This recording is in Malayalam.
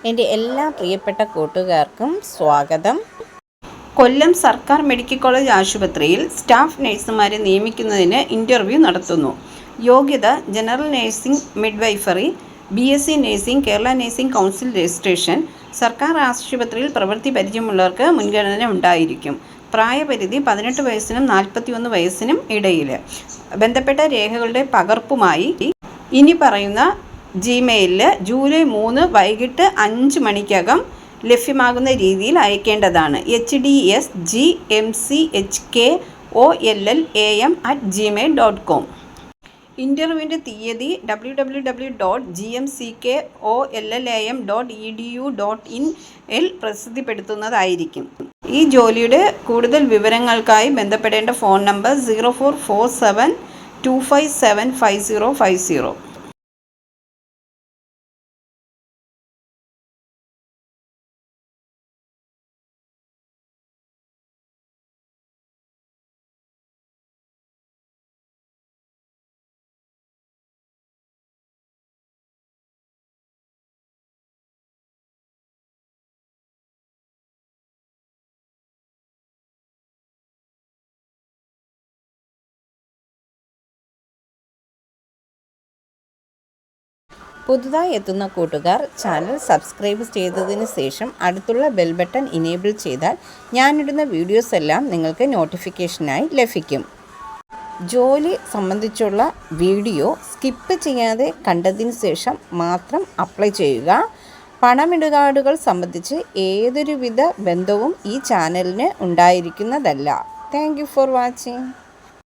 എൻ്റെ എല്ലാ പ്രിയപ്പെട്ട കൂട്ടുകാർക്കും സ്വാഗതം. കൊല്ലം സർക്കാർ മെഡിക്കൽ കോളേജ് ആശുപത്രിയിൽ സ്റ്റാഫ് നഴ്സുമാരെ നിയമിക്കുന്നതിന് ഇൻ്റർവ്യൂ നടത്തുന്നു. യോഗ്യത general nursing, midwifery, BSc nursing, Kerala nursing council registration. സർക്കാർ ആശുപത്രിയിൽ പ്രവൃത്തി പരിചയമുള്ളവർക്ക് മുൻഗണന ഉണ്ടായിരിക്കും. പ്രായപരിധി 18 വയസ്സിനും 41 വയസ്സിനും ഇടയിൽ. ബന്ധപ്പെട്ട രേഖകളുടെ പകർപ്പുമായി ഇനി പറയുന്ന ജിമെയിലിൽ ജൂലൈ 3 വൈകിട്ട് 5 മണിക്കകം ലഭ്യമാകുന്ന രീതിയിൽ അയക്കേണ്ടതാണ്. hdsgmchollam@gmail.com. ഇൻ്റർവ്യൂവിൻ്റെ തീയതി www.gmchollam.edu.in പ്രസിദ്ധപ്പെടുത്തുന്നതായിരിക്കും. ഈ ജോലിയുടെ കൂടുതൽ വിവരങ്ങൾക്കായി ബന്ധപ്പെടേണ്ട ഫോൺ നമ്പർ 044725755050. പുതുതായി എത്തുന്ന കൂട്ടുകാർ ചാനൽ സബ്സ്ക്രൈബ് ചെയ്തതിന് ശേഷം അടുത്തുള്ള ബെൽ ബട്ടൺ ഇനേബിൾ ചെയ്താൽ ഞാനിടുന്ന വീഡിയോസ് എല്ലാം നിങ്ങൾക്ക് നോട്ടിഫിക്കേഷനായി ലഭിക്കും. ജോലി സംബന്ധിച്ചുള്ള വീഡിയോ സ്കിപ്പ് ചെയ്യാതെ കണ്ടതിന് ശേഷം മാത്രം അപ്ലൈ ചെയ്യുക. പണമിടപാടുകൾ സംബന്ധിച്ച് ഏതൊരുവിധ ബന്ധവും ഈ ചാനലിന് ഉണ്ടായിരിക്കുന്നതല്ല. Thank you for watching.